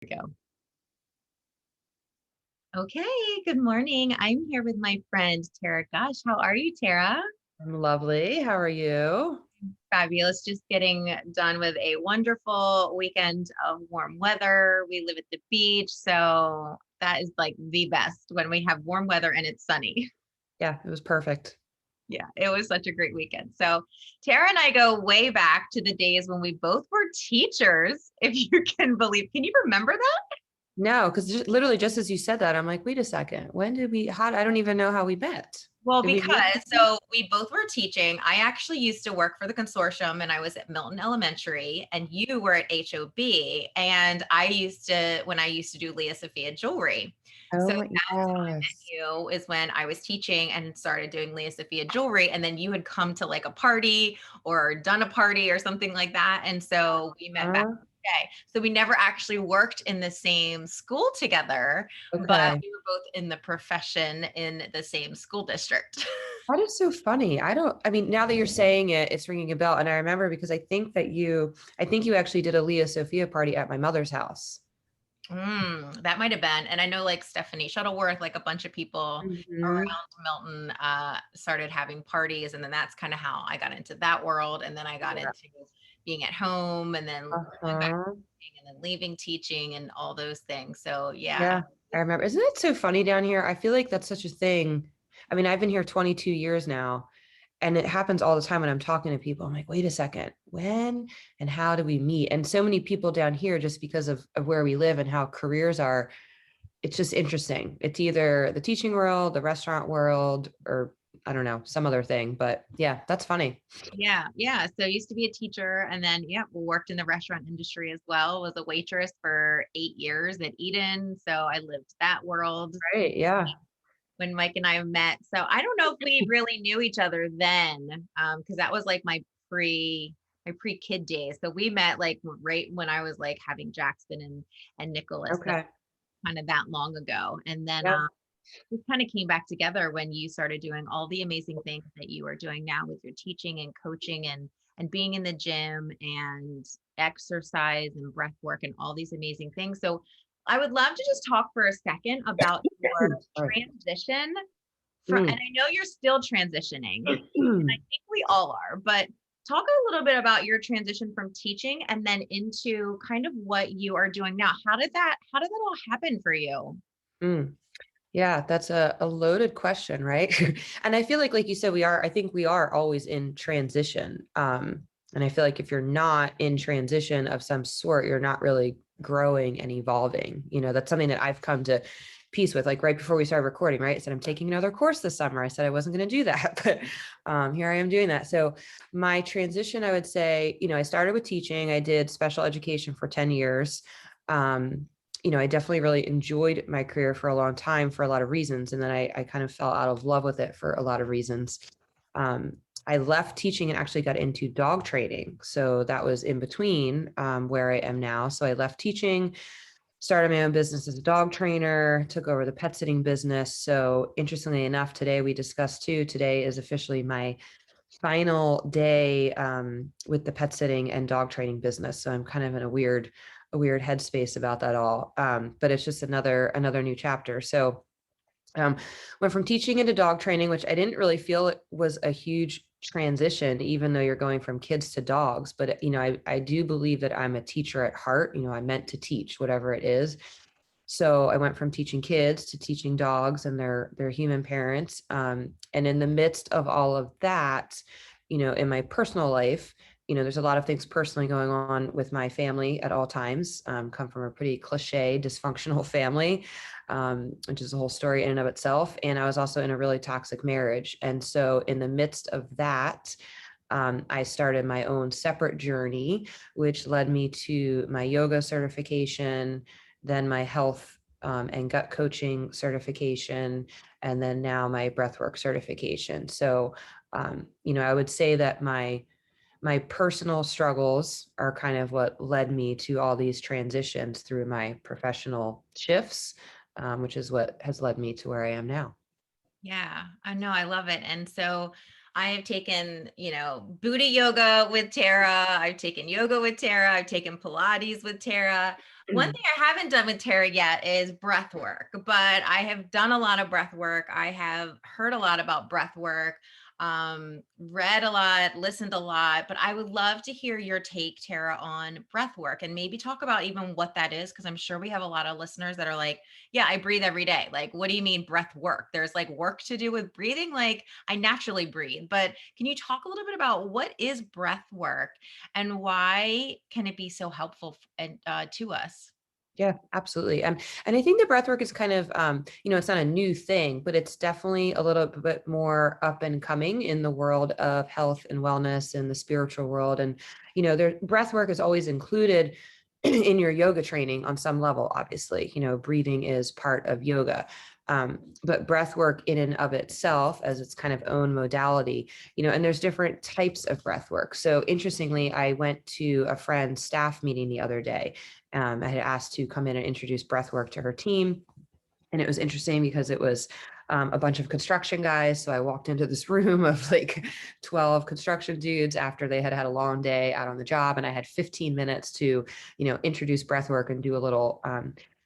We go. Okay, good morning. I'm here with my friend Tara Gush. How are you, Tara? I'm lovely. How are you? Fabulous. Just getting done with a wonderful weekend of warm weather. We live at the beach, so that is like the best when we have warm weather and it's sunny. Yeah, it was perfect. Yeah, it was such a great weekend. So, Tara and I go way back to the days when we both were teachers, if you can believe. Can you remember that? No, because literally just as you said that, I'm like, wait a second. When did we, how, I don't even know how we met. Well, Did we meet? because so we both were teaching. I actually used to work for the consortium and I was at Milton Elementary, and you were at HOB. And when I used to do Leah Sophia jewelry. So Oh, that's how I met yes. you, is when I was teaching and started doing Leah Sophia jewelry. And then you had come to like a party or done a party or something like that. And so we met back Uh, in the day. So we never actually worked in the same school together, but okay. we were both in the profession in the same school district. That is so funny. I mean, now that you're saying it, it's ringing a bell. And I remember because I think you actually did a Leah Sophia party at my mother's house. That might have been. And I know like Stephanie Shuttleworth, like a bunch of people Mhm. around Milton started having parties. And then that's kind of how I got into that world. And then I got Yeah. into being at home and then going back to Uh-huh. teaching and then leaving teaching and all those things. So yeah. Yeah, I remember. Isn't it so funny down here? I feel like that's such a thing. I mean, I've been here 22 years now, and it happens all the time when I'm talking to people. I'm like, wait a second, when and how do we meet? And so many people down here, just because of where we live and how careers are, it's just interesting. It's either the teaching world, the restaurant world, or I don't know, some other thing. But yeah, that's funny. Yeah, yeah. So I used to be a teacher and then yeah, worked in the restaurant industry as well. Was a waitress for 8 years at Eden. So I lived that world Right. Yeah. when Mike and I met. So I don't know if we really knew each other then, because that was like my pre kid days. So we met like right when I was like having Jackson and Nicholas. So Okay. kind of that long ago. And then Yeah. we kind of came back together when you started doing all the amazing things that you are doing now with your teaching and coaching and being in the gym and exercise and breath work and all these amazing things. So I would love to just talk for a second about your Sorry. transition from, and Mm. I know you're still transitioning, and I think we all are, but talk a little bit about your transition from teaching and then into kind of what you are doing now. How did that all happen for you? Mm. Yeah, that's a loaded question, right? And I feel like you said, I think we are always in transition. And I feel like if you're not in transition of some sort, you're not really growing and evolving. That's something that I've come to peace with. Like right before we started recording, right? I said, I'm taking another course this summer. I said I wasn't going to do that, but here I am doing that. So my transition, I would say, I started with teaching. I did special education for 10 years. Um, I definitely really enjoyed my career for a long time for a lot of reasons. And then I kind of fell out of love with it for a lot of reasons. Um, I left teaching and actually got into dog training. So that was in between where I am now. So I left teaching, started my own business as a dog trainer, took over the pet sitting business. So interestingly enough, today is officially my final day with the pet sitting and dog training business. So I'm kind of in a weird headspace about that all. But it's just another new chapter. So um, went from teaching into dog training, which I didn't really feel it was a huge transition, even though you're going from kids to dogs. But I do believe that I'm a teacher at heart. I meant to teach whatever it is. So I went from teaching kids to teaching dogs and their human parents. And in the midst of all of that, in my personal life, there's a lot of things personally going on with my family at all times. Come from a pretty cliche, dysfunctional family, which is a whole story in and of itself. And I was also in a really toxic marriage. And so in the midst of that, I started my own separate journey, which led me to my yoga certification, then my health and gut coaching certification, and then now my breathwork certification. So, I would say that my personal struggles are kind of what led me to all these transitions through my professional shifts, which is what has led me to where I am now. Yeah, I know. I love it. And so I have taken, booty yoga with Tara. I've taken yoga with Tara. I've taken Pilates with Tara. One thing I haven't done with Tara yet is breath work, but I have done a lot of breath work. I have heard a lot about breath work, read a lot, listened a lot, but I would love to hear your take, Tara, on breath work and maybe talk about even what that is. Cause I'm sure we have a lot of listeners that are like, yeah, I breathe every day. Like, what do you mean breath work? There's like work to do with breathing. Like, I naturally breathe, but can you talk a little bit about what is breath work and why can it be so helpful to us? Yeah, absolutely. And I think the breath work is kind of, it's not a new thing, but it's definitely a little bit more up and coming in the world of health and wellness and the spiritual world. And, breath work is always included in your yoga training on some level, obviously. Breathing is part of yoga. But breath work in and of itself as its kind of own modality, and there's different types of breath work. So interestingly, I went to a friend's staff meeting the other day. I had asked to come in and introduce breath work to her team. And it was interesting because it was a bunch of construction guys. So I walked into this room of like 12 construction dudes after they had had a long day out on the job. And I had 15 minutes to, introduce breath work and do a little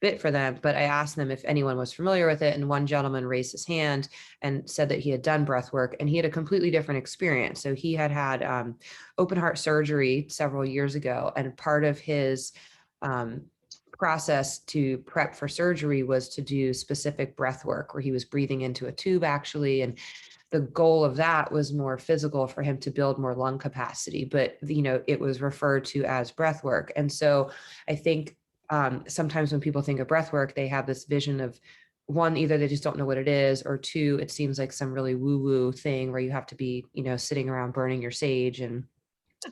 bit for them. But I asked them if anyone was familiar with it. And one gentleman raised his hand and said that he had done breath work and he had a completely different experience. So he had had open heart surgery several years ago. And part of his um, process to prep for surgery was to do specific breath work where he was breathing into a tube actually. And the goal of that was more physical for him to build more lung capacity, but it was referred to as breath work. And so I think sometimes when people think of breath work, they have this vision of one, either they just don't know what it is, or two, it seems like some really woo-woo thing where you have to be, sitting around burning your sage and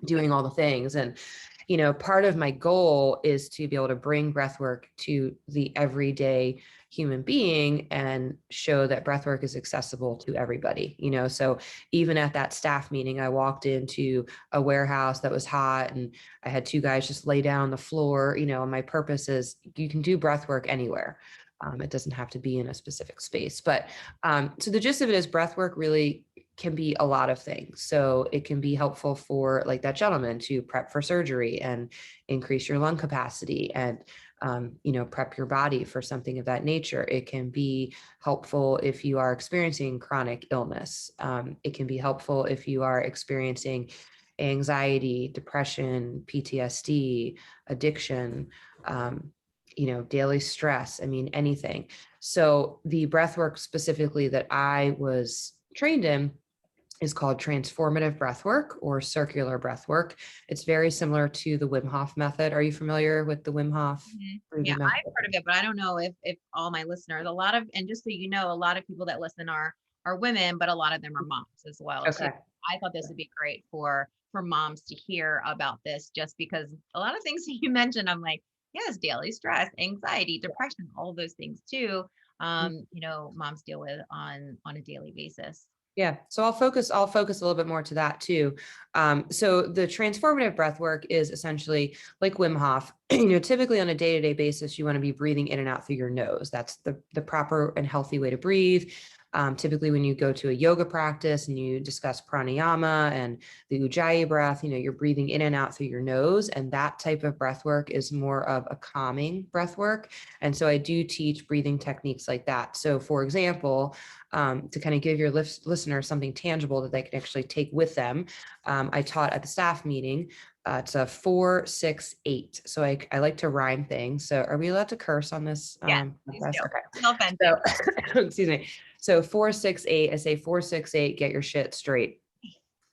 doing all the things. And part of my goal is to be able to bring breathwork to the everyday human being and show that breathwork is accessible to everybody. So even at that staff meeting, I walked into a warehouse that was hot and I had two guys just lay down on the floor, and my purpose is you can do breathwork anywhere. It doesn't have to be in a specific space, but so the gist of it is breathwork really can be a lot of things. So it can be helpful for like that gentleman to prep for surgery and increase your lung capacity and prep your body for something of that nature. It can be helpful if you are experiencing chronic illness. It can be helpful if you are experiencing anxiety, depression, PTSD, addiction, daily stress. I mean, anything. So the breath work specifically that I was trained in is called transformative breath work or circular breath work. It's very similar to the Wim Hof method. Are you familiar with the Wim Hof Yeah, breathing I've method? heard of it, but I don't know if all my listeners, a lot of, and just so you know, a lot of people that listen are women, but a lot of them are moms as well too. Okay. I thought this would be great for moms to hear about this, just because a lot of things that you mentioned, I'm like, yes, daily stress, anxiety, depression, all those things too. Moms deal with on a daily basis. Yeah. So I'll focus a little bit more to that too. So the transformative breath work is essentially like Wim Hof. Typically on a day-to-day basis, you want to be breathing in and out through your nose. That's the proper and healthy way to breathe. Typically when you go to a yoga practice and you discuss pranayama and the ujjayi breath, you're breathing in and out through your nose. And that type of breath work is more of a calming breath work. And so I do teach breathing techniques like that. So for example, to kind of give your listener something tangible that they can actually take with them. I taught at the staff meeting. It's a 4-6-8. So I like to rhyme things. So are we allowed to curse on this Yes, please podcast? do. Okay. No offensive. So excuse me. So 4-6-8. I say 4-6-8. Get your shit straight.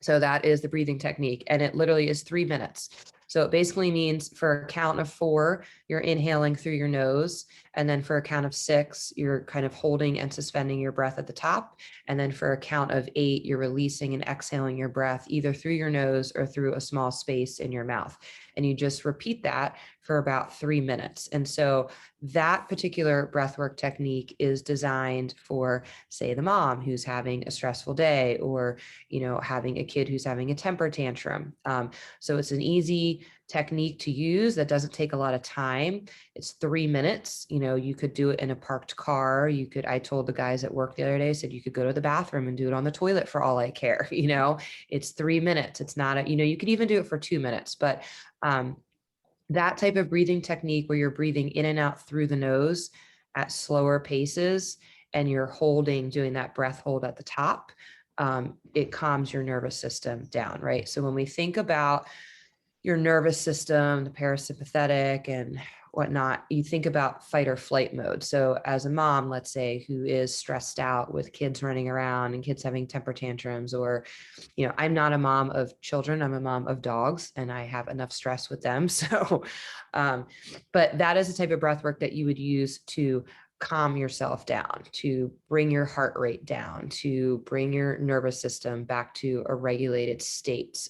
So that is the breathing technique. And it literally is 3 minutes. So it basically means for a count of 4, you're inhaling through your nose. And then for a count of 6, you're kind of holding and suspending your breath at the top. And then for a count of 8, you're releasing and exhaling your breath either through your nose or through a small space in your mouth. And you just repeat that for about 3 minutes. And so that particular breathwork technique is designed for, say, the mom who's having a stressful day or having a kid who's having a temper tantrum. So it's an easy technique to use that doesn't take a lot of time. It's 3 minutes. You could do it in a parked car. I told the guys at work the other day, I said, you could go to the bathroom and do it on the toilet for all I care. It's 3 minutes. It's not you could even do it for 2 minutes, but that type of breathing technique where you're breathing in and out through the nose at slower paces, and you're holding, doing that breath hold at the top, it calms your nervous system down, right? So when we think about your nervous system, the parasympathetic and whatnot, you think about fight or flight mode. So as a mom, let's say, who is stressed out with kids running around and kids having temper tantrums, or, I'm not a mom of children, I'm a mom of dogs, and I have enough stress with them. So, but that is the type of breath work that you would use to calm yourself down, to bring your heart rate down, to bring your nervous system back to a regulated state.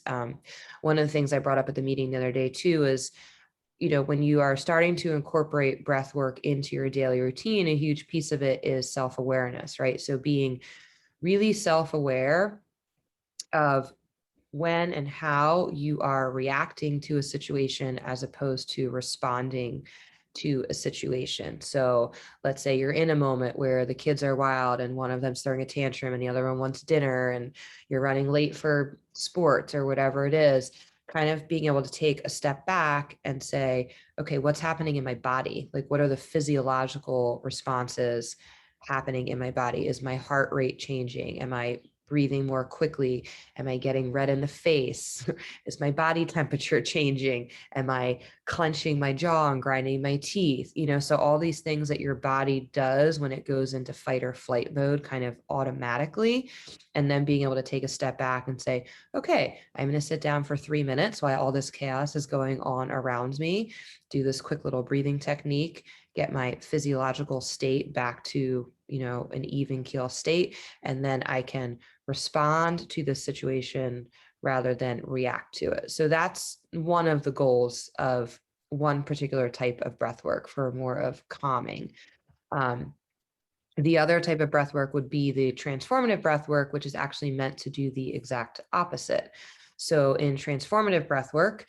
One of the things I brought up at the meeting the other day too is, when you are starting to incorporate breath work into your daily routine, a huge piece of it is self-awareness, right? So being really self-aware of when and how you are reacting to a situation as opposed to responding to a situation. So let's say you're in a moment where the kids are wild and one of them's throwing a tantrum and the other one wants dinner, and you're running late for sports or whatever it is, kind of being able to take a step back and say, okay, what's happening in my body? Like, what are the physiological responses happening in my body? Is my heart rate changing? Am I breathing more quickly? Am I getting red in the face? Is my body temperature changing? Am I clenching my jaw and grinding my teeth? So all these things that your body does when it goes into fight or flight mode kind of automatically. And then being able to take a step back and say, okay, I'm going to sit down for 3 minutes while all this chaos is going on around me, do this quick little breathing technique, get my physiological state back to, an even keel state. And then I can respond to the situation rather than react to it. So that's one of the goals of one particular type of breath work, for more of calming. Um, the other type of breath work would be the transformative breath work, which is actually meant to do the exact opposite. So in transformative breath work,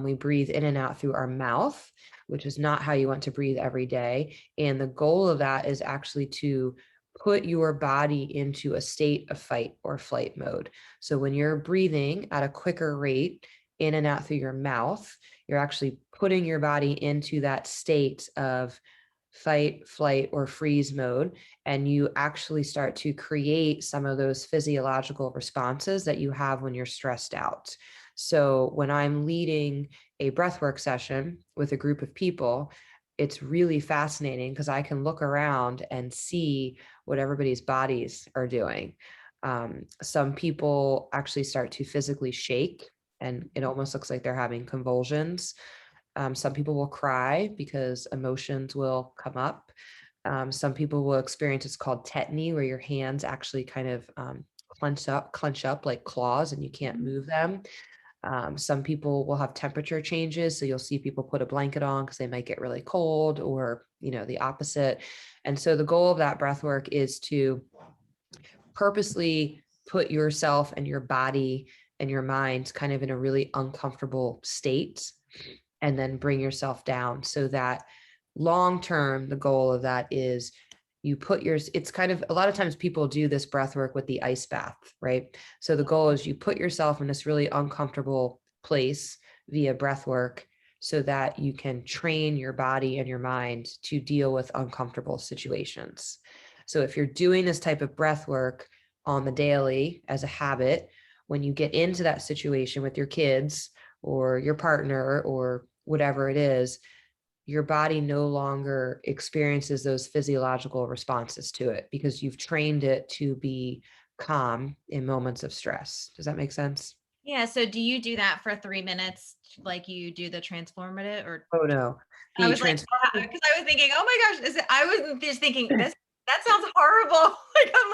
we breathe in and out through our mouth, which is not how you want to breathe every day. And the goal of that is actually to put your body into a state of fight or flight mode. So when you're breathing at a quicker rate in and out through your mouth, you're actually putting your body into that state of fight, flight, or freeze mode. And you actually start to create some of those physiological responses that you have when you're stressed out. So when I'm leading a breathwork session with a group of people, it's really fascinating because I can look around and see what everybody's bodies are doing. Some people actually start to physically shake, and it almost looks like they're having convulsions. Some people will cry because emotions will come up. Some people will experience, it's called tetany, where your hands actually kind of clench up like claws, and you can't move them. Some people will have temperature changes. So you'll see people put a blanket on because they might get really cold, or, the opposite. And so the goal of that breath work is to purposely put yourself and your body and your mind kind of in a really uncomfortable state, and then bring yourself down, so that long term, the goal of that is you put it's kind of, a lot of times people do this breath work with the ice bath, right? So the goal is you put yourself in this really uncomfortable place via breath work, so that you can train your body and your mind to deal with uncomfortable situations. So if you're doing this type of breath work on the daily as a habit, when you get into that situation with your kids or your partner or whatever it is, your body no longer experiences those physiological responses to it because you've trained it to be calm in moments of stress. Does that make sense? Yeah. So do you do that for 3 minutes like you do the transformative, or Oh no. I The was like, transformative, because I was thinking, oh my gosh, I was just thinking this, that sounds horrible. Like, I'm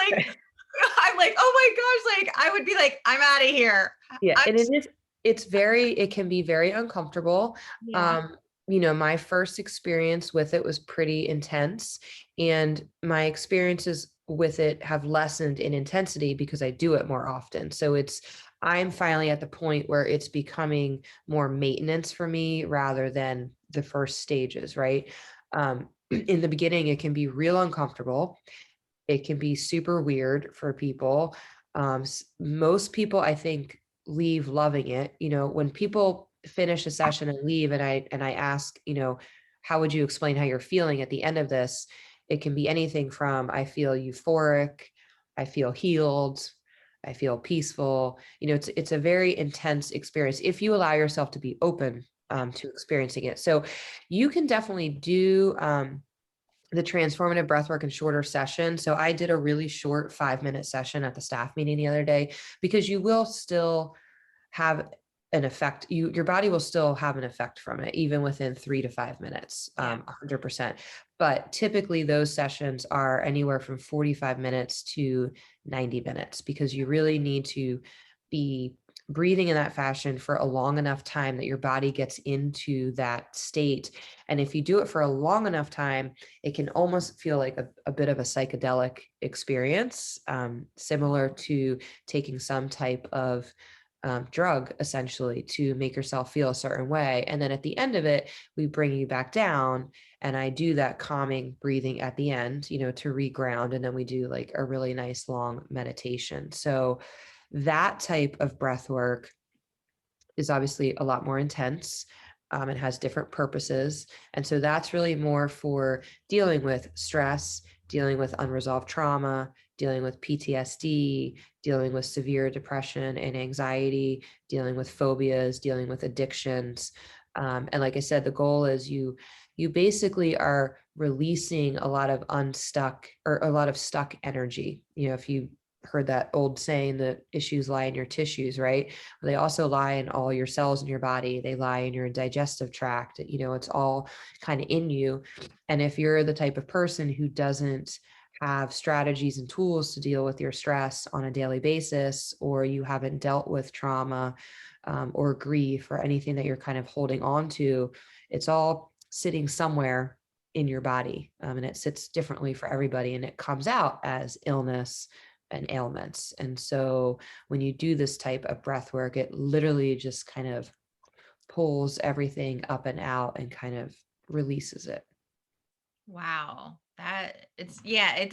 like, oh my gosh, like I would be like, I'm out of here. yeah, I'm, and it can be very uncomfortable. yeah. Um, my first experience with it was pretty intense, and my experiences with it have lessened in intensity because I do it more often. So I'm finally at the point where it's becoming more maintenance for me rather than the first stages, right? In the beginning, it can be real uncomfortable. It can be super weird for people. Most people, I think, leave loving it. When people finish a session and leave, and I ask, how would you explain how you're feeling at the end of this? It can be anything from I feel euphoric, I feel healed, I feel peaceful. It's a very intense experience if you allow yourself to be open to experiencing it. So you can definitely do the transformative breathwork in shorter session. So I did a really short 5-minute session at the staff meeting the other day, because you will still have an effect. Your body will still have an effect from it, even within 3 to 5 minutes, 100%. But typically those sessions are anywhere from 45 minutes to 90 minutes, because you really need to be breathing in that fashion for a long enough time that your body gets into that state. And if you do it for a long enough time, it can almost feel like a bit of a psychedelic experience, similar to taking some type of drug, essentially, to make yourself feel a certain way. And then at the end of it, we bring you back down, and I do that calming breathing at the end, to reground. And then we do like a really nice long meditation. So that type of breath work is obviously a lot more intense. It has different purposes. And so that's really more for dealing with stress, dealing with unresolved trauma, dealing with PTSD, dealing with severe depression and anxiety, dealing with phobias, dealing with addictions. And like I said, the goal is you basically are releasing a lot of unstuck, or a lot of stuck energy. If you heard that old saying that issues lie in your tissues, right? They also lie in all your cells in your body. They lie in your digestive tract. It's all kind of in you. And if you're the type of person who doesn't have strategies and tools to deal with your stress on a daily basis, or you haven't dealt with trauma or grief or anything that you're kind of holding on to, it's all sitting somewhere in your body. And it sits differently for everybody, and it comes out as illness and ailments. And so when you do this type of breath work, it literally just kind of pulls everything up and out and kind of releases it. Wow. It's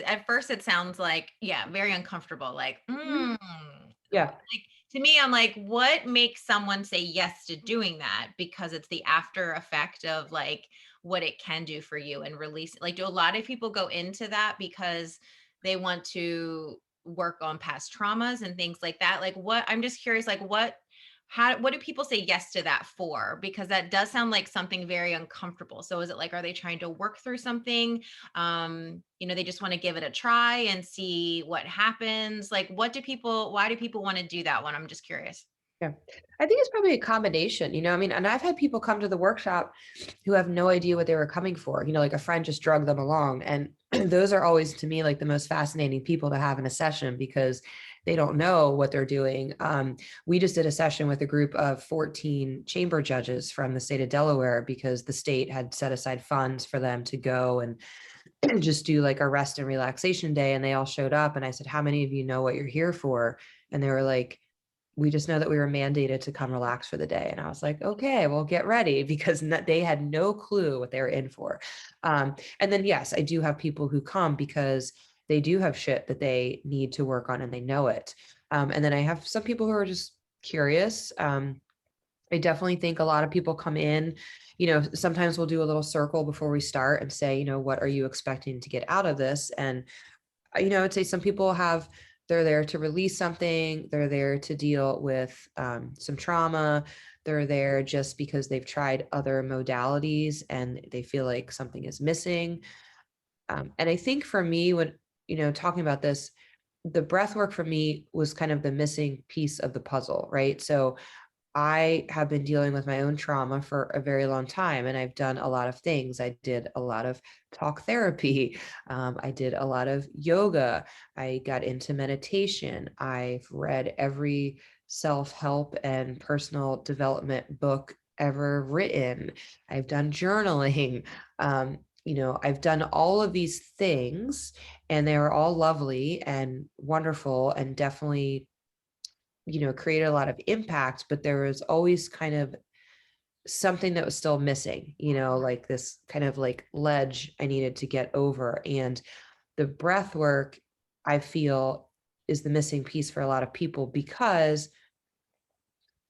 at first it sounds like, very uncomfortable. Like, Mhm. like Yeah. to me, I'm like, what makes someone say yes to doing that? Because it's the after effect of like what it can do for you and release. Like, do a lot of people go into that because they want to work on past traumas and things like that? Like, I'm just curious, like, what do people say yes to that for? Because that does sound like something very uncomfortable. So is it like, are they trying to work through something? They just want to give it a try and see what happens. Like, why do people want to do that one? I'm just curious. Yeah. I think it's probably a combination, I mean, and I've had people come to the workshop who have no idea what they were coming for, like a friend just drugged them along. And those are always, to me, like the most fascinating people to have in a session, because they don't know what they're doing. We just did a session with a group of 14 chamber judges from the state of Delaware, because the state had set aside funds for them to go and just do like a rest and relaxation day. And they all showed up, and I said, how many of you know what you're here for? And they were like, we just know that we were mandated to come relax for the day. And I was like, okay, well, get ready, because they had no clue what they were in for. And then, yes, I do have people who come because they do have shit that they need to work on, and they know it. And then I have some people who are just curious. I definitely think a lot of people come in, sometimes we'll do a little circle before we start and say, what are you expecting to get out of this? And I'd say some people they're there to release something. They're there to deal with some trauma. They're there just because they've tried other modalities and they feel like something is missing. And I think for me, when, talking about this, the breath work for me was kind of the missing piece of the puzzle, right? So I have been dealing with my own trauma for a very long time, and I've done a lot of things. I did a lot of talk therapy. I did a lot of yoga. I got into meditation. I've read every self-help and personal development book ever written. I've done journaling. I've done all of these things, and they were all lovely and wonderful, and definitely created a lot of impact, but there was always kind of something that was still missing, like this kind of like ledge I needed to get over. And the breath work, I feel, is the missing piece for a lot of people, because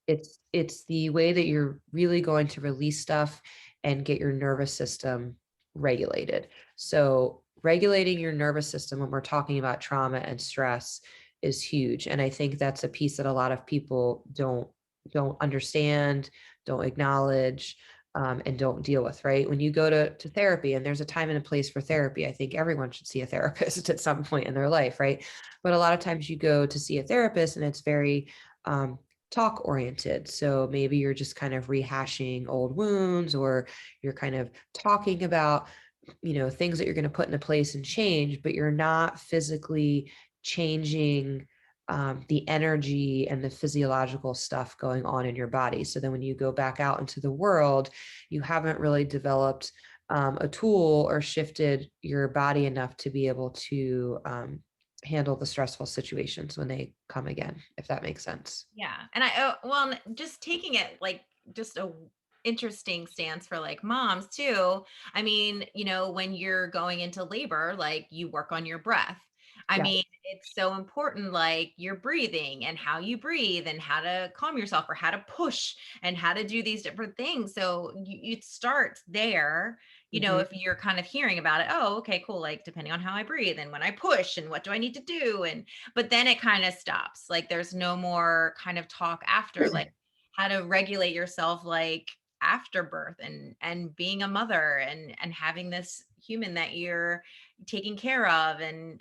It's the way that you're really going to release stuff and get your nervous system regulated. So regulating your nervous system when we're talking about trauma and stress is huge. And I think that's a piece that a lot of people don't understand, don't acknowledge, and don't deal with, right? When you go to therapy, and there's a time and a place for therapy, I think everyone should see a therapist at some point in their life, right? But a lot of times you go to see a therapist and it's very um, talk oriented. So maybe you're just kind of rehashing old wounds, or you're kind of talking about, things that you're going to put into place and change, but you're not physically changing the energy and the physiological stuff going on in your body. So then when you go back out into the world, you haven't really developed a tool or shifted your body enough to be able to handle the stressful situations when they come again, if that makes sense. Yeah. And just taking it like just a interesting stance for like moms too. I mean, when you're going into labor, like you work on your breath. I Yeah. mean, it's so important, like your breathing and how you breathe and how to calm yourself or how to push and how to do these different things. So it starts there, Mhm. if you're kind of hearing about it, oh, okay, cool. Like depending on how I breathe and when I push and what do I need to do? And but then it kind of stops. Like there's no more kind of talk after, like how to regulate yourself, like after birth and being a mother and having this human that you're taking care of and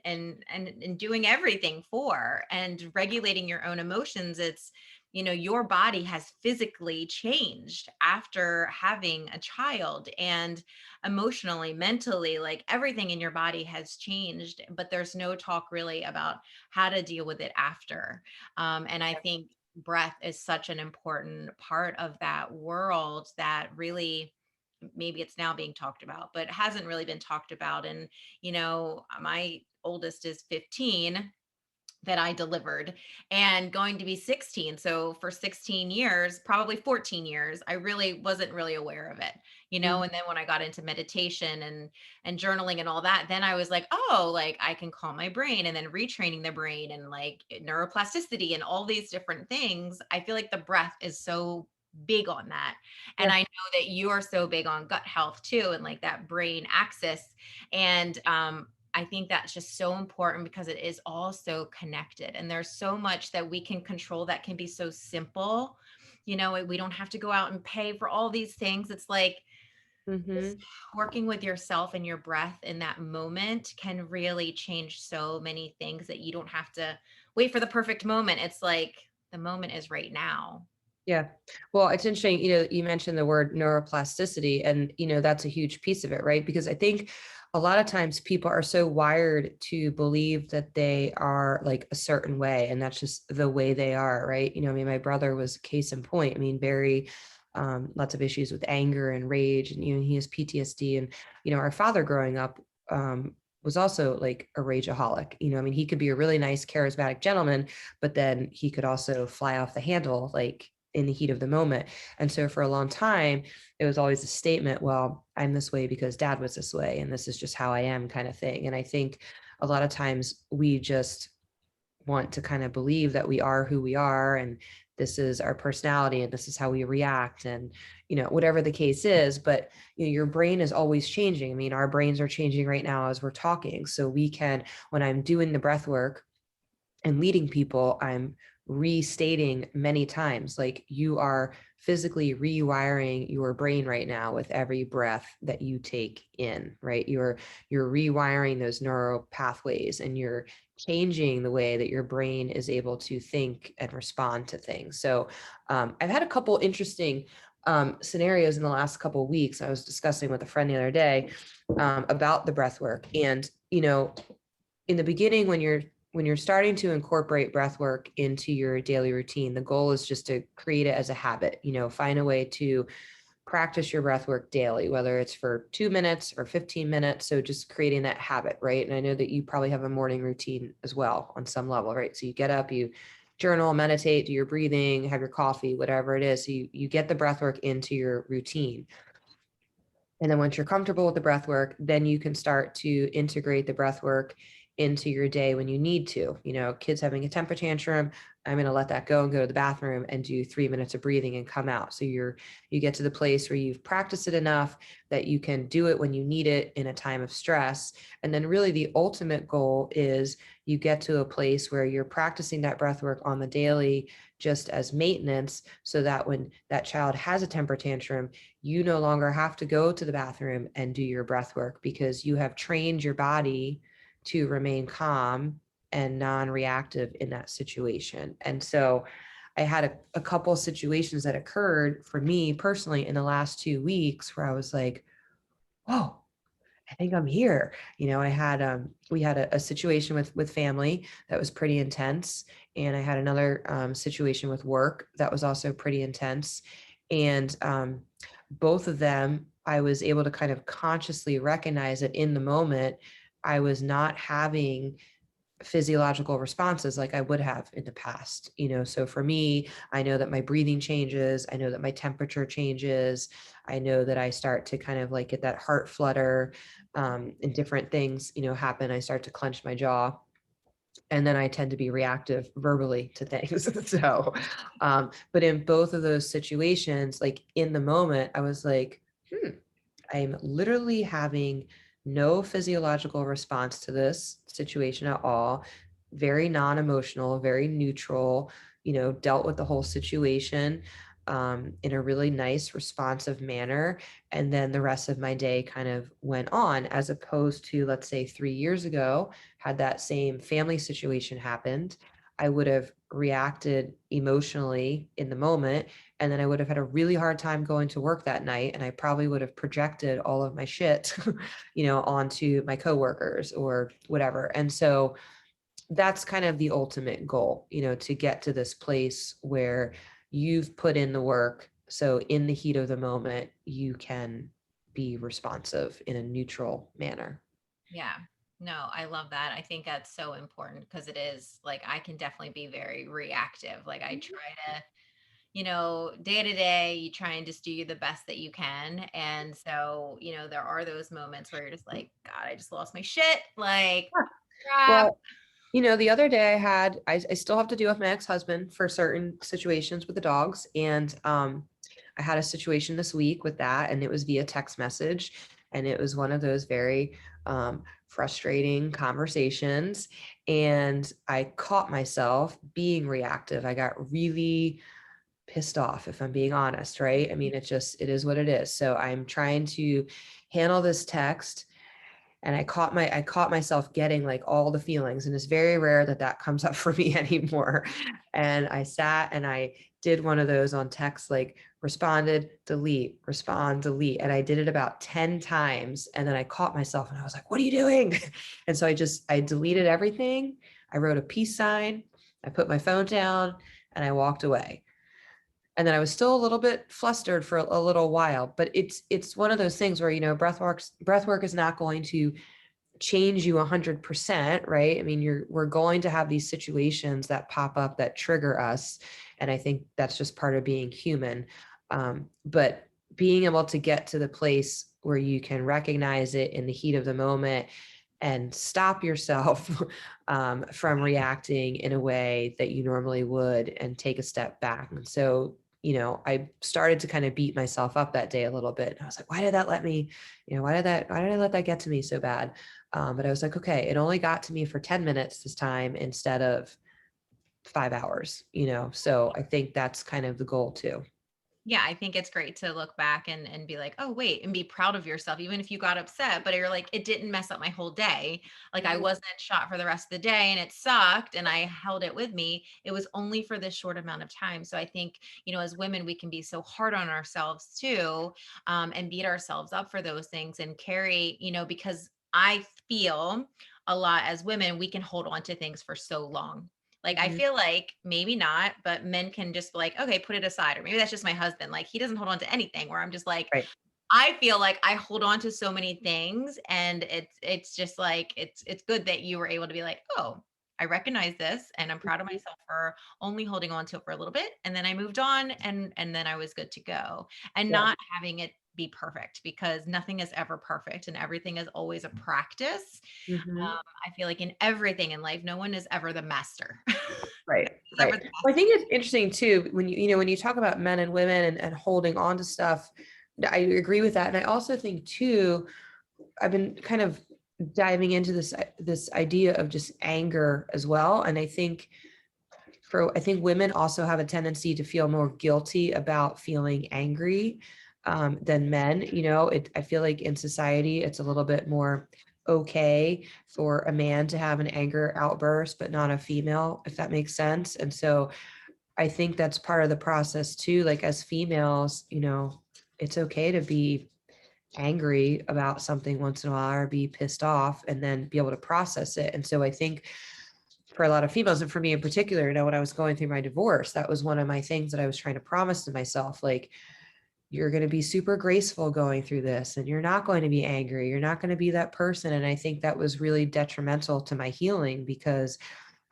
doing everything for and regulating your own emotions. It's your body has physically changed after having a child, and emotionally, mentally, like everything in your body has changed, but there's no talk really about how to deal with it after. And I think breath is such an important part of that world that really maybe it's now being talked about, but hasn't really been talked about. And, my oldest is 15 that I delivered and going to be 16. So for 16 years, probably 14 years, I really wasn't really aware of it, Mm. and then when I got into meditation and journaling and all that, then I was like, oh, like I can calm my brain, and then retraining the brain and like neuroplasticity and all these different things. I feel like the breath is so big on that. And Yeah. I know that you are so big on gut health too, and like that brain axis. And I think that's just so important because it is all so connected. And there's so much that we can control that can be so simple. We don't have to go out and pay for all these things. It's like just Mhm. working with yourself and your breath in that moment can really change so many things that you don't have to wait for the perfect moment. It's like the moment is right now. Yeah. Well, it's interesting, you mentioned the word neuroplasticity, and, that's a huge piece of it, right? Because I think a lot of times people are so wired to believe that they are like a certain way, and that's just the way they are, right? I mean, my brother was a case in point. I mean, very, lots of issues with anger and rage, and, he has PTSD. And, our father growing up, was also like a rageaholic. I mean, he could be a really nice, charismatic gentleman, but then he could also fly off the handle, like in the heat of the moment. And so for a long time, it was always a statement, well, I'm this way because dad was this way, and this is just how I am, kind of thing. And I think a lot of times we just want to kind of believe that we are who we are, and this is our personality, and this is how we react, and whatever the case is. But your brain is always changing. I mean, our brains are changing right now as we're talking. So we can, when I'm doing the breath work and leading people, I'm restating many times, like, you are physically rewiring your brain right now with every breath that you take in, right? You're rewiring those neural pathways, and you're changing the way that your brain is able to think and respond to things. So I've had a couple interesting scenarios in the last couple of weeks. I was discussing with a friend the other day about the breath work. And in the beginning, when you're starting to incorporate breath work into your daily routine, the goal is just to create it as a habit. Find a way to practice your breath work daily, whether it's for 2 minutes or 15 minutes. So just creating that habit, right? And I know that you probably have a morning routine as well on some level, right? So you get up, you journal, meditate, do your breathing, have your coffee, whatever it is. So you get the breath work into your routine. And then once you're comfortable with the breath work, then you can start to integrate the breath work into your day when you need to. Kids having a temper tantrum, I'm going to let that go and go to the bathroom and do 3 minutes of breathing and come out. So you get to the place where you've practiced it enough that you can do it when you need it in a time of stress. And then really the ultimate goal is you get to a place where you're practicing that breath work on the daily just as maintenance, so that when that child has a temper tantrum, you no longer have to go to the bathroom and do your breath work, because you have trained your body to remain calm and non-reactive in that situation. And so I had a couple of situations that occurred for me personally in the last 2 weeks where I was like, whoa, I think I'm here. I had we had a situation with family that was pretty intense, and I had another situation with work that was also pretty intense, and both of them I was able to kind of consciously recognize that in the moment I was not having physiological responses like I would have in the past. So for me, I know that my breathing changes, I know that my temperature changes, I know that I start to kind of like get that heart flutter, and different things, happen. I start to clench my jaw, and then I tend to be reactive verbally to things. So, but in both of those situations, like in the moment, I was like, I'm literally having no physiological response to this situation at all. Very non-emotional, very neutral, dealt with the whole situation in a really nice, responsive manner. And then the rest of my day kind of went on, as opposed to, let's say, 3 years ago, had that same family situation happened, I would have reacted emotionally in the moment, and then I would have had a really hard time going to work that night. And I probably would have projected all of my shit, onto my coworkers or whatever. And so that's kind of the ultimate goal, to get to this place where you've put in the work. So in the heat of the moment, you can be responsive in a neutral manner. Yeah. No, I love that. I think that's so important because it is like I can definitely be very reactive. Like I try to, day to day, you try and just do the best that you can. And so, there are those moments where you're just like, God, I just lost my shit. Like, crap. Well, the other day I still have to deal with my ex-husband for certain situations with the dogs. And I had a situation this week with that, and it was via text message. And it was one of those very frustrating conversations. And I caught myself being reactive. I got really pissed off, if I'm being honest, right? I mean, it is what it is. So I'm trying to handle this text, and I caught myself getting like all the feelings, and it's very rare that that comes up for me anymore. And I sat and I did one of those on text, like responded, delete, respond, delete. And I did it about 10 times. And then I caught myself and I was like, what are you doing? And so I deleted everything. I wrote a peace sign. I put my phone down and I walked away. And then I was still a little bit flustered for a little while, but it's one of those things where, breath work is not going to change you 100%, right? I mean, we're going to have these situations that pop up that trigger us. And I think that's just part of being human. But being able to get to the place where you can recognize it in the heat of the moment and stop yourself from reacting in a way that you normally would, and take a step back. And so, I started to kind of beat myself up that day a little bit. And I was like, why did that let me, why did I let that get to me so bad? But I was like, okay, it only got to me for 10 minutes this time instead of 5 hours, so I think that's kind of the goal too. Yeah, I think it's great to look back and be like, "Oh, wait," and be proud of yourself, even if you got upset, but you're like, "It didn't mess up my whole day." Like, I Mhm. wasn't shot for the rest of the day and it sucked and I held it with me. It was only for this short amount of time. So I think, as women, we can be so hard on ourselves too, and beat ourselves up for those things and carry, because I feel a lot as women, we can hold on to things for so long. Like, I Mhm. feel like maybe not, but men can just be like, okay, put it aside. Or maybe that's just my husband. Like, he doesn't hold on to anything, where I'm just like, Right. I feel like I hold on to so many things. And it's just like, it's good that you were able to be like, oh, I recognize this and I'm proud of myself for only holding on to it for a little bit. And then I moved on, and then I was good to go. And Yeah. not having it be perfect, because nothing is ever perfect and everything is always a practice. Mhm. I feel like in everything in life, no one is ever the master. Right, Nobody's ever right. the Well, I master. think it's interesting too, when when you talk about men and women and holding on to stuff, I agree with that. And I also think too, I've been kind of diving into this idea of just anger as well. And I think women also have a tendency to feel more guilty about feeling angry than men. I feel like in society, it's a little bit more okay for a man to have an anger outburst, but not a female, if that makes sense. And so I think that's part of the process too. Like as females, it's okay to be angry about something once in a while or be pissed off and then be able to process it. And so I think for a lot of females, and for me in particular, when I was going through my divorce, that was one of my things that I was trying to promise to myself, like, you're going to be super graceful going through this and you're not going to be angry. You're not going to be that person. And I think that was really detrimental to my healing because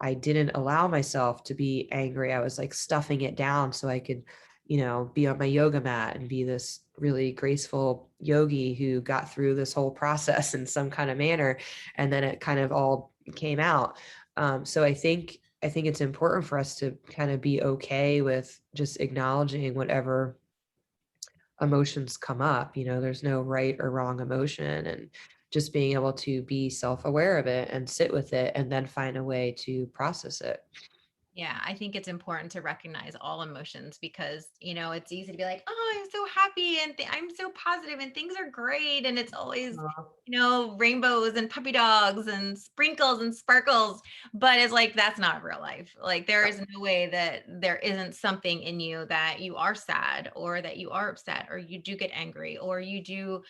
I didn't allow myself to be angry. I was like stuffing it down so I could, be on my yoga mat and be this really graceful yogi who got through this whole process in some kind of manner. And then it kind of all came out. So I think it's important for us to kind of be okay with just acknowledging whatever emotions come up. There's no right or wrong emotion, and just being able to be self-aware of it and sit with it and then find a way to process it. Yeah, I think it's important to recognize all emotions, because, it's easy to be like, oh, I'm so happy and I'm so positive and things are great. And it's always, rainbows and puppy dogs and sprinkles and sparkles. But it's like, that's not real life. Like, there is no way that there isn't something in you that you are sad, or that you are upset, or you do get angry, or you do,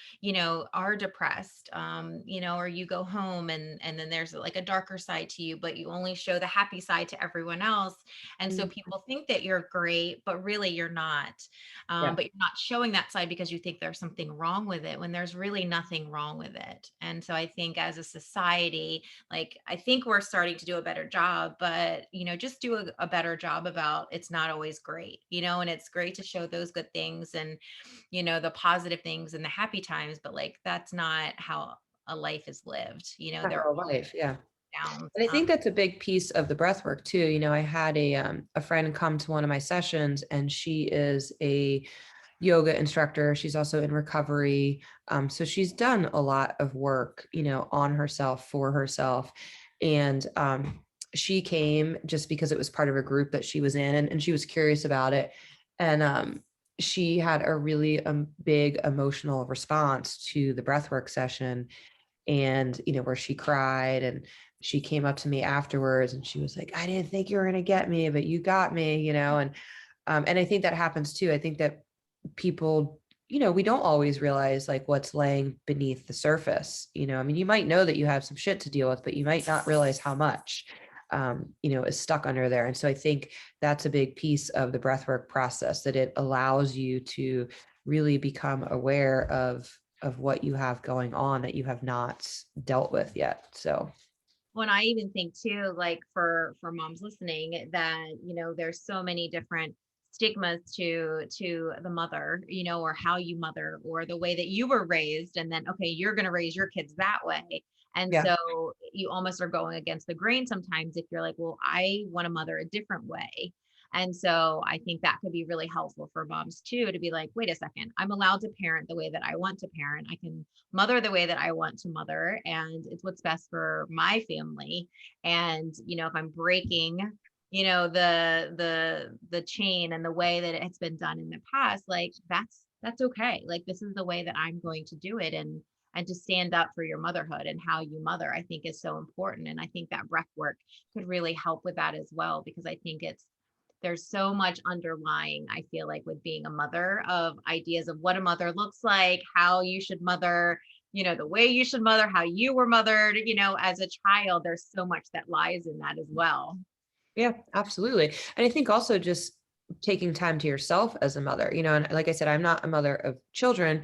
are depressed, or you go home and then there's like a darker side to you, but you only show the happy side to everyone else. And so Mhm. people think that you're great, but really you're not. Yeah. But you're not showing that side because you think there's something wrong with it, when there's really nothing wrong with it. And so I think as a society, like, I think we're starting to do a better job, but, just do a better job about, it's not always great, and it's great to show those good things and, the positive things and the happy times, but like, that's not how a life is lived. My There are whole life. Yeah. downs. And I think that's a big piece of the breath work too. I had a friend come to one of my sessions, and she is a yoga instructor. She's also in recovery. So she's done a lot of work, on herself, for herself. And she came just because it was part of a group that she was in, and she was curious about it. And she had a really big emotional response to the breathwork session, and where she cried, and she came up to me afterwards and she was like, I didn't think you were going to get me, but you got me, and I think that happens too. I think that people, we don't always realize like what's laying beneath the surface. I mean, you might know that you have some shit to deal with, but you might not realize how much is stuck under there. And so I think that's a big piece of the breathwork process, that it allows you to really become aware of what you have going on that you have not dealt with yet. So When I even think too, like, for moms listening, that, there's so many different stigmas to the mother, or how you mother, or the way that you were raised, and then, okay, you're going to raise your kids that way. And yeah. so you almost are going against the grain sometimes, if you're like, well, I want to mother a different way. And so I think that could be really helpful for moms too, to be like, wait a second, I'm allowed to parent the way that I want to parent. I can mother the way that I want to mother, and it's what's best for my family. And, if I'm breaking, the chain and the way that it's been done in the past, like, that's okay. Like, this is the way that I'm going to do it. And to stand up for your motherhood and how you mother, I think is so important. And I think that breath work could really help with that as well, because I think there's so much underlying, I feel like, with being a mother, of ideas of what a mother looks like, how you should mother, the way you should mother, how you were mothered, as a child. There's so much that lies in that as well. Yeah, absolutely. And I think also just taking time to yourself as a mother, and like I said, I'm not a mother of children,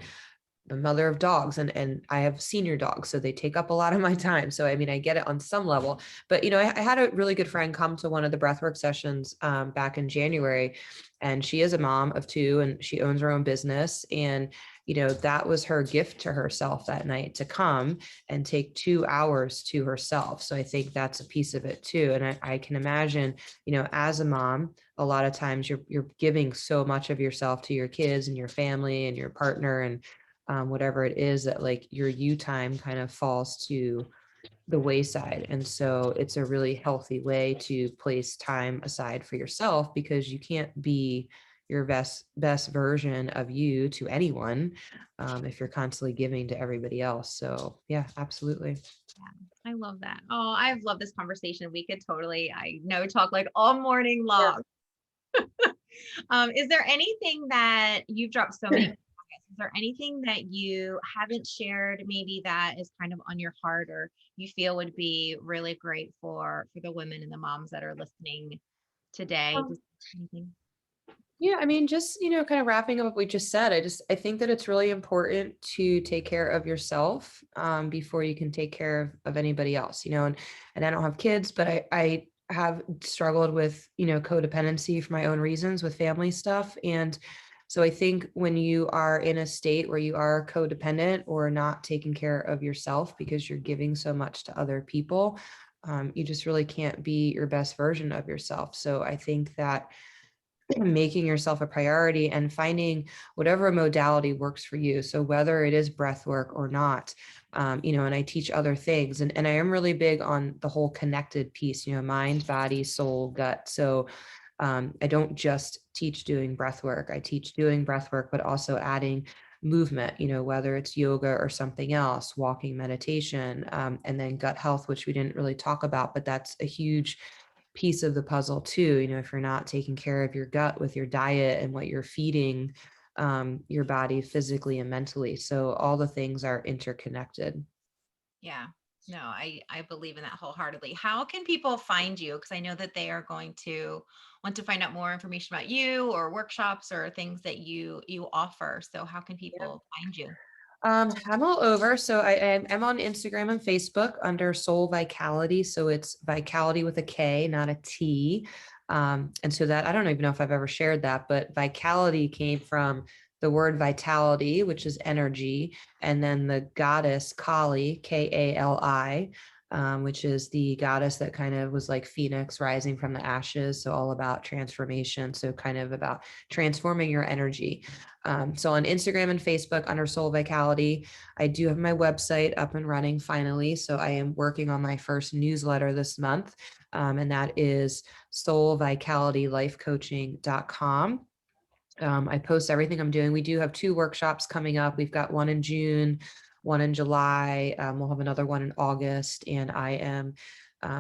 I'm a mother of dogs, and I have senior dogs. So they take up a lot of my time. So, I mean, I get it on some level, but, I had a really good friend come to one of the breathwork sessions back in January, and she is a mom of two and she owns her own business. And that was her gift to herself that night, to come and take 2 hours to herself. So I think that's a piece of it too. And I can imagine, as a mom, a lot of times you're giving so much of yourself to your kids and your family and your partner, and whatever it is, that like your you time kind of falls to the wayside. And so it's a really healthy way to place time aside for yourself, because you can't be your best version of you to anyone, if you're constantly giving to everybody else. So yeah, absolutely. Yeah, I love that. Oh, I've loved this conversation. We could totally, I know, talk like all morning long. Is there anything that you've dropped so many nuggets, is there anything that you haven't shared maybe that is kind of on your heart, or you feel would be really great for the women and the moms that are listening today? Um, Anything? Yeah, I mean, just, kind of wrapping up what we just said, I think that it's really important to take care of yourself, before you can take care of anybody else, and I don't have kids, but I have struggled with, codependency for my own reasons with family stuff. And so I think when you are in a state where you are codependent or not taking care of yourself because you're giving so much to other people, you just really can't be your best version of yourself. So I think that making yourself a priority and finding whatever modality works for you. So whether it is breath work or not, and I teach other things, and I am really big on the whole connected piece, mind, body, soul, gut. So I don't just teach doing breath work. I teach doing breath work, but also adding movement, whether it's yoga or something else, walking, meditation, and then gut health, which we didn't really talk about, but that's a huge piece of the puzzle too. If you're not taking care of your gut with your diet and what you're feeding, your body physically and mentally. So all the things are interconnected. Yeah. No, I believe in that wholeheartedly. How can people find you? Because I know that they are going to want to find out more information about you, or workshops or things that you offer. So how can people find you? I'm all over. So I'm on Instagram and Facebook under Soul Vikality. So it's Vikality with a K, not a T. And so that, I don't even know if I've ever shared that, but Vikality came from the word vitality, which is energy, and then the goddess Kali, Kali, which is the goddess that kind of was like Phoenix rising from the ashes. So all about transformation. So kind of about transforming your energy. So on Instagram and Facebook under Soul Vikality, I do have my website up and running finally. So I am working on my first newsletter this month, and that is soulvitalitylifecoaching.com. I post everything I'm doing. We do have 2 workshops coming up. We've got one in June, one in July. We'll have another one in August, and I am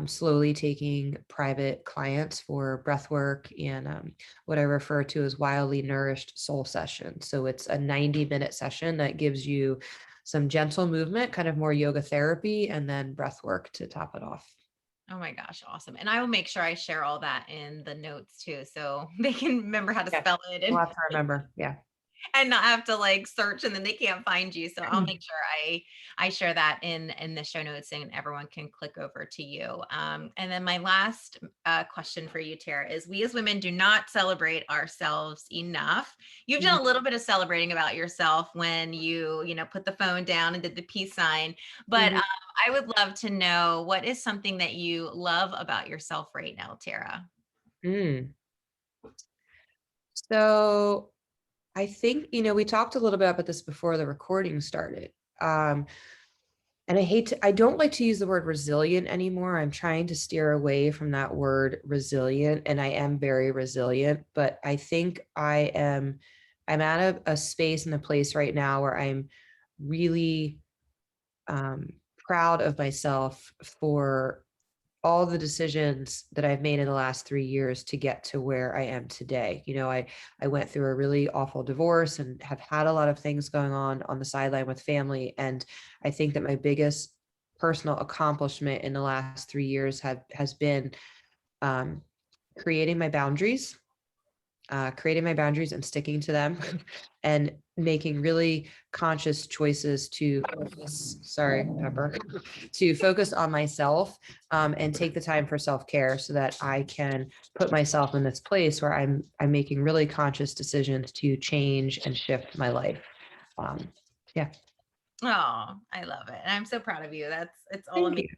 slowly taking private clients for breath work and what I refer to as wildly nourished soul session. So it's a 90-minute session that gives you some gentle movement, kind of more yoga therapy, and then breath work to top it off. Oh my gosh, awesome. And I will make sure I share all that in the notes too, so they can remember how to Yeah, spell it, we'll have to remember. Yeah. and not have to like search and then they can't find you. So I'll make sure I share that in the show notes, and everyone can click over to you. And then my last question for you, Tara, is we as women do not celebrate ourselves enough. You've done a little bit of celebrating about yourself when you put the phone down and did the peace sign, but Mhm. I would love to know, what is something that you love about yourself right now, Tara? Mm. So I think, we talked a little bit about this before the recording started. Um, and I don't like to use the word resilient anymore. I'm trying to steer away from that word resilient, and I am very resilient, but I think I'm at a space and a place right now where I'm really um, proud of myself for all the decisions that I've made in the last 3 years to get to where I am today. I went through a really awful divorce and have had a lot of things going on the sideline with family. And I think that my biggest personal accomplishment in the last 3 years has been um, creating my boundaries, and sticking to them, and making really conscious choices to focus, sorry, Pepper, to focus on myself, and take the time for self-care so that I can put myself in this place where I'm making really conscious decisions to change and shift my life. Um, yeah. Oh, I love it. And I'm so proud of you. It's all Thank amazing. you.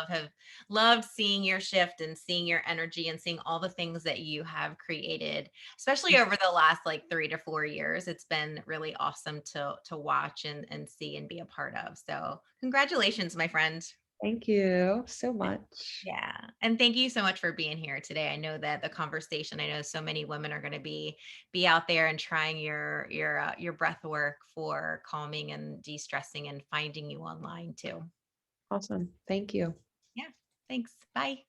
Have loved seeing your shift and seeing your energy and seeing all the things that you have created, especially over the last like 3 to 4 years. It's been really awesome to watch and see and be a part of. So congratulations, my friend. Thank you so much. Yeah. And thank you so much for being here today. I know that the conversation, I know so many women are going to be out there and trying your breath work for calming and de-stressing and finding you online too. Awesome. Thank you. Yeah. Thanks. Bye.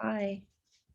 Bye.